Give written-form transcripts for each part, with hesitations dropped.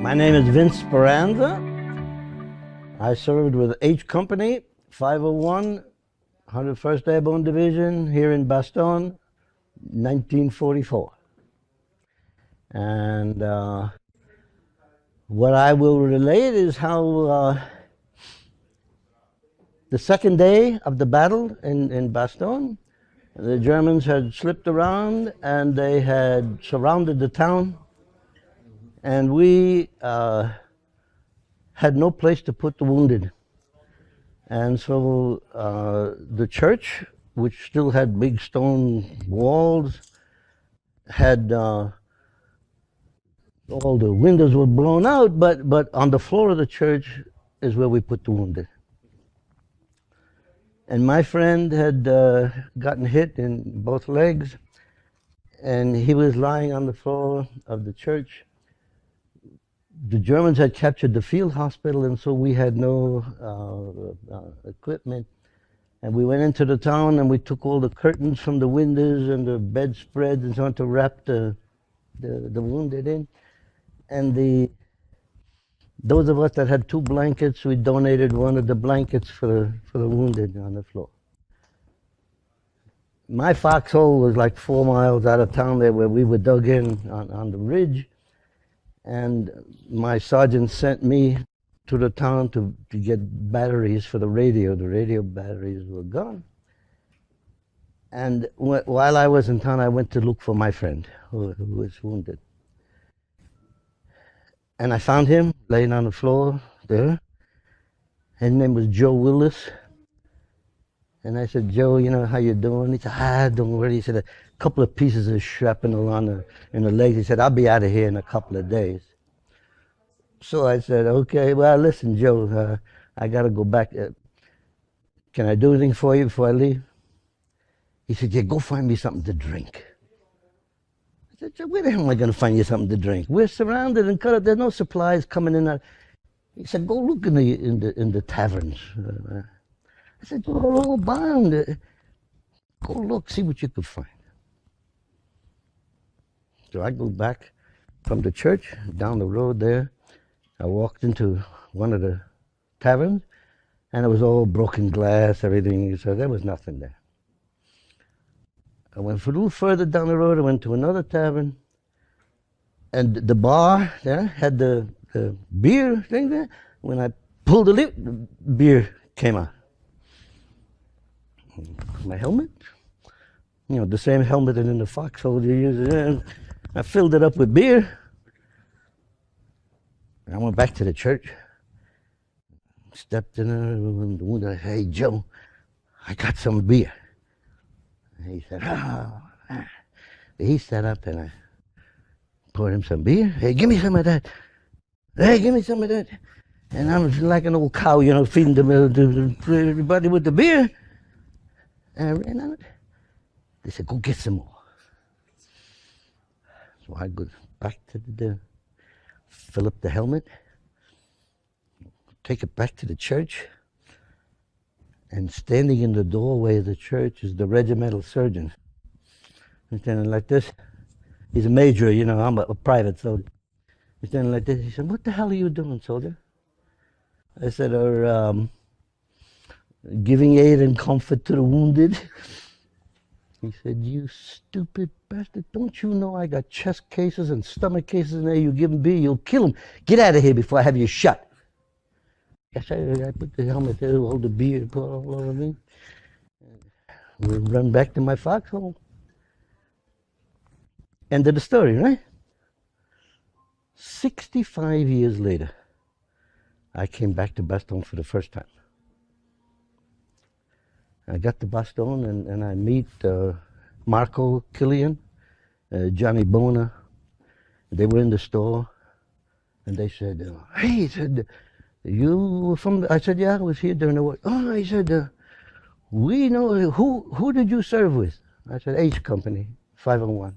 My name is Vince Speranza. I served with H Company, 501, 101st Airborne Division here in Bastogne, 1944. And what I will relate is how the second day of the battle in Bastogne, the Germans had slipped around and they had surrounded the town, and we had no place to put the wounded. And so the church, which still had big stone walls, had all the windows were blown out, but on the floor of the church is where we put the wounded. And my friend had gotten hit in both legs, and he was lying on the floor of the church. The Germans had captured the field hospital, and so we had no equipment. And we went into the town, and we took all the curtains from the windows and the bedspreads and so on to wrap the wounded in. And those of us that had 2 blankets, we donated one of the blankets for the wounded on the floor. My foxhole was like 4 miles out of town there, where we were dug in on the ridge. And my sergeant sent me to the town to get batteries for the radio. The radio batteries were gone. And while I was in town, I went to look for my friend who was wounded. And I found him laying on the floor there. His name was Joe Willis. And I said, Joe, you know, how you doing? He said, don't worry. He said, a couple of pieces of shrapnel in the legs. He said, I'll be out of here in a couple of days. So I said, okay, well, listen, Joe, I got to go back. Can I do anything for you before I leave? He said, yeah, go find me something to drink. I said, Joe, where the hell am I going to find you something to drink? We're surrounded and cut up. There's no supplies coming in. He said, go look in the taverns. I said, they're all bound. Go look, see what you can find. So I go back from the church, down the road there. I walked into one of the taverns, and it was all broken glass, everything, so there was nothing there. I went a little further down the road, I went to another tavern, and the bar there had the beer thing there. When I pulled the lid, the beer came out. My helmet, you know, the same helmet that in the foxhole you use. I filled it up with beer. I went back to the church, stepped in there, and hey, Joe, I got some beer. And he said, He sat up and I poured him some beer. Hey, give me some of that. Hey, give me some of that. And I was like an old cow, you know, feeding everybody with the beer. And I ran out. They said, go get some more. So I go back to the fill up the helmet, take it back to the church, and standing in the doorway of the church is the regimental surgeon. He's standing like this. He's a major, you know, I'm a private soldier. He's standing like this. He said, what the hell are you doing, soldier? I said, giving aid and comfort to the wounded. He said, you stupid bastard, don't you know I got chest cases and stomach cases in there? You give them beer, you'll kill them. Get out of here before I have you shot. Yes, I put the helmet there, hold the beer, put all over me. We run back to my foxhole. End of the story, right? 65 years later, I came back to Bastogne for the first time. I got to Bastogne and I meet Marco Killian, Johnny Bona. They were in the store and they said, hey, he said, you were from, I said, yeah, I was here during the war. Oh, he said, we know, who did you serve with? I said, H Company, 501.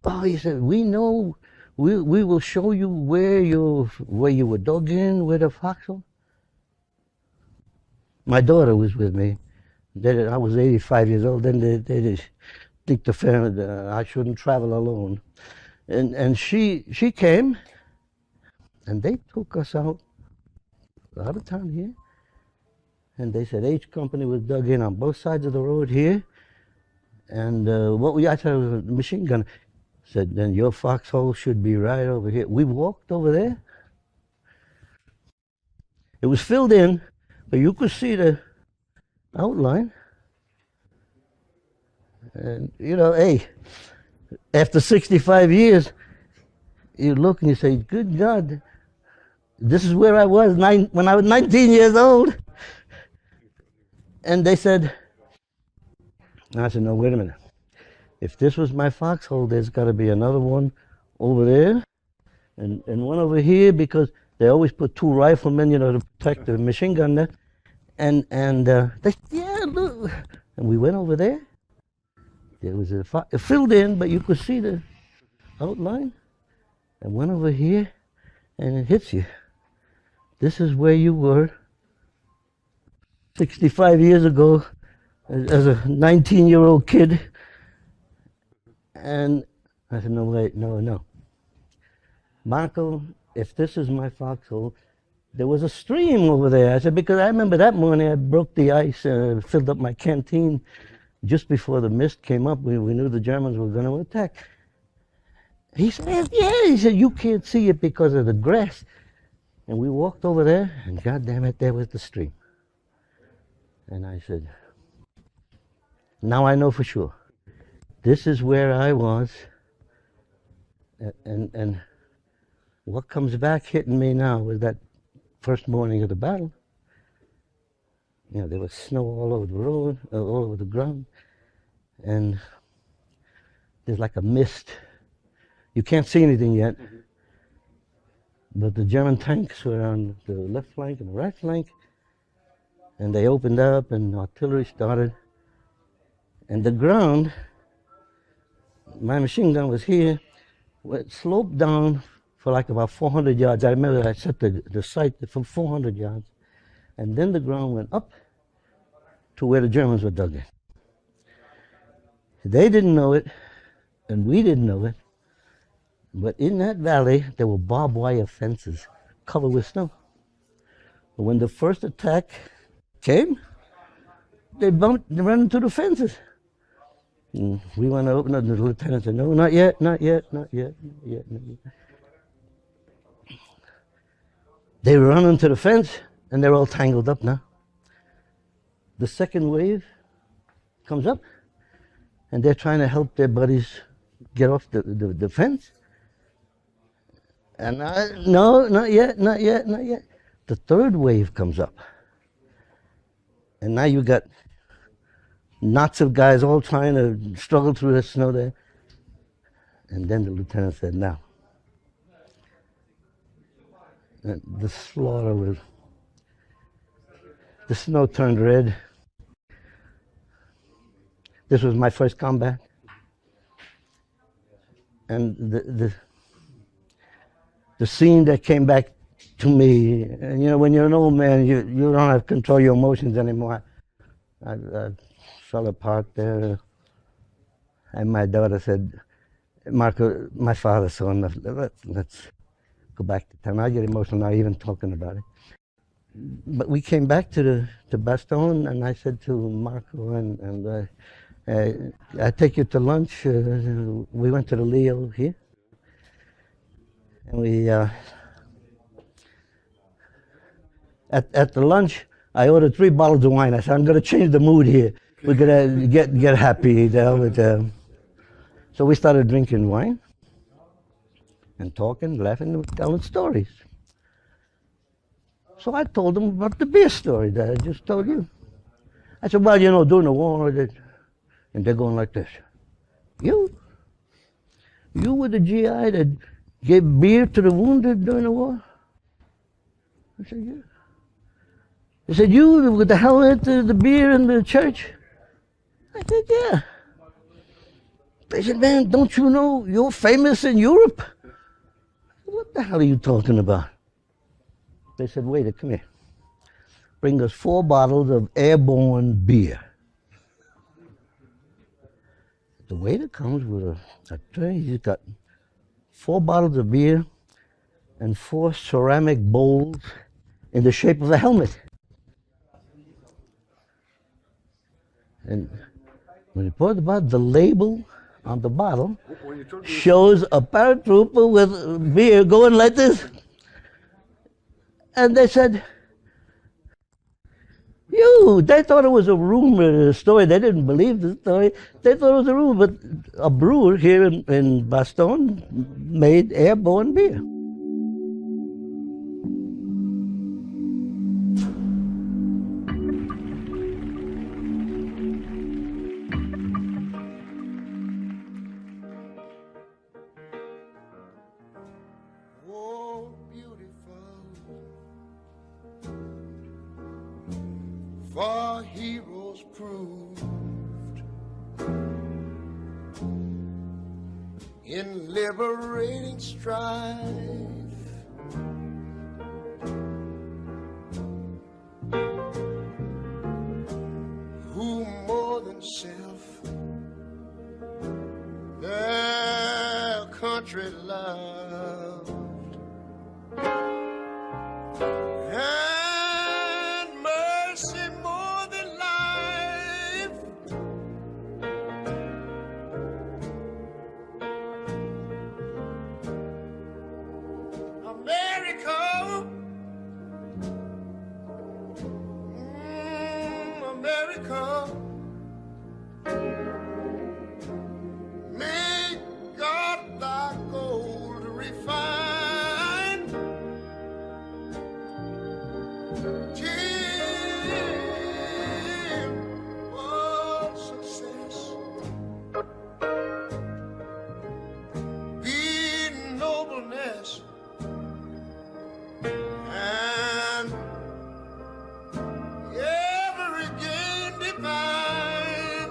Oh, he said, we know, we will show you where you were dug in, where the foxhole. My daughter was with me. I was 85 years old. Then they think the family I shouldn't travel alone, and she came, And they took us out of town here. And they said H Company was dug in on both sides of the road here. And I thought it was a machine gun. Said, then your foxhole should be right over here. We walked over there. It was filled in, but you could see the outline. And, you know, hey, after 65 years, you look and you say, good God, this is where I was when I was 19 years old. And they said, I said, no, wait a minute. If this was my foxhole, there's got to be another one over there and one over here, because they always put two riflemen, you know, to protect the machine gun there. And they said, yeah, look. And we went over there. There was it filled in, but you could see the outline. And went over here, and it hits you. This is where you were 65 years ago as a 19-year-old kid. And I said, no, wait, no. Marco, if this is my foxhole, there was a stream over there. I said, because I remember that morning I broke the ice and filled up my canteen just before the mist came up. We knew the Germans were going to attack. He said, yeah. He said, you can't see it because of the grass. And we walked over there, and God damn it, there was the stream. And I said, now I know for sure. This is where I was. And what comes back hitting me now was that first morning of the battle. You know, there was snow all over the road, all over the ground. And there's like a mist. You can't see anything yet. But the German tanks were on the left flank and the right flank. And they opened up and artillery started. And the ground, my machine gun was here, it sloped down for like about 400 yards. I remember I set the sight for 400 yards. And then the ground went up to where the Germans were dug in. They didn't know it, and we didn't know it. But in that valley, there were barbed wire fences covered with snow. But when the first attack came, they ran into the fences. And we went to open up, and the lieutenant said, no, not yet. They run into the fence, and they're all tangled up now. The second wave comes up, and they're trying to help their buddies get off the fence. And no, not yet. The third wave comes up. And now you got knots of guys all trying to struggle through the snow there. And then the lieutenant said, now. And the slaughter was, the snow turned red. This was my first combat. And the scene that came back to me, and you know, when you're an old man, you don't have to control your emotions anymore. I fell apart there. And my daughter said, Marco, my father saw enough. Let's go back to town. I get emotional now even talking about it. But we came back to Bastogne, and I said to Marco, I take you to lunch. We went to the Leo here. And we, at the lunch, I ordered 3 bottles of wine. I said, I'm going to change the mood here. We're going to get happy. So we started drinking wine and talking, laughing, and telling stories. So I told them about the beer story that I just told you. I said, well, you know, during the war, and they're going like this. You were the GI that gave beer to the wounded during the war? I said, yeah. They said, you with the helmet, the beer in the church? I said, yeah. They said, man, don't you know you're famous in Europe? I said, what the hell are you talking about? They said, waiter, come here. Bring us 4 bottles of airborne beer. The waiter comes with a tray. He's got 4 bottles of beer and 4 ceramic bowls in the shape of a helmet. And when you put about the label on the bottom, shows a paratrooper with beer going like this. And they said, they thought it was a rumor, a story. They didn't believe the story. They thought it was a rumor, but a brewer here in Bastogne made airborne beer. Oh, beautiful, for heroes proved in liberating strife. Who more than self their country loved, and mercy more than life. America, America, may God thy gold refine, till all success be nobleness and every gain divine.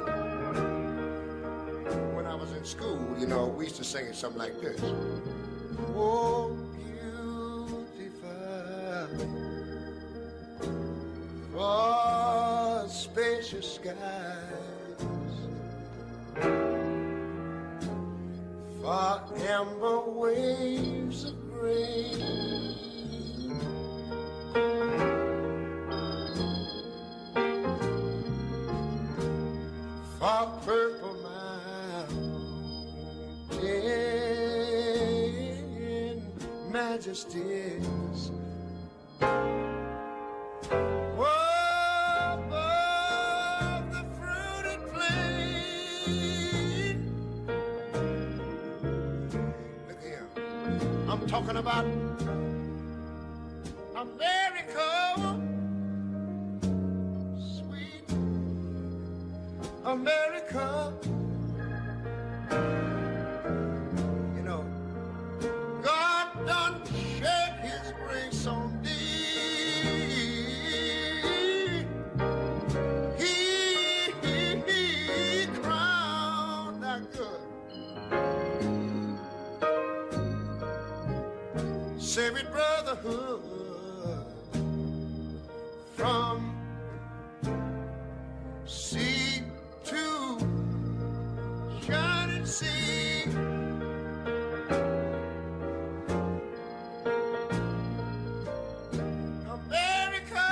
When I was in school, we used to sing it something like this. Oh, beautiful, for spacious skies, for amber waves of grain, for purple mountain majesties, above the fruited plain. Look here, I'm talking about America, sweet America. God done shed his grace on thee. He crowned thy good, saving brotherhood from sea to shining sea. America,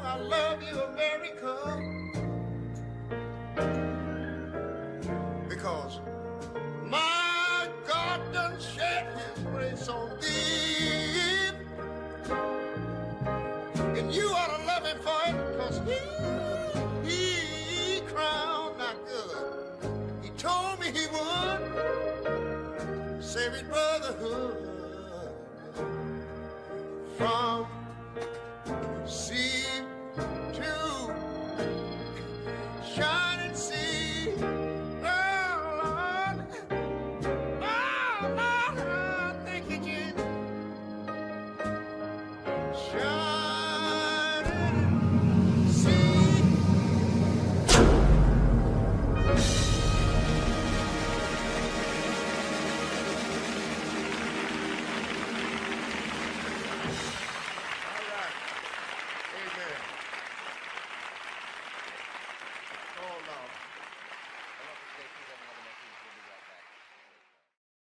I love you, America, because my God done shed his grace on thee, and you ought to love him for it, because he crowned thy good. He told me he would save his brotherhood from sea to shining sea. Oh, Lord. Oh, Lord. Thank you, Jesus. Shining sea. Amen. Oh, Lord.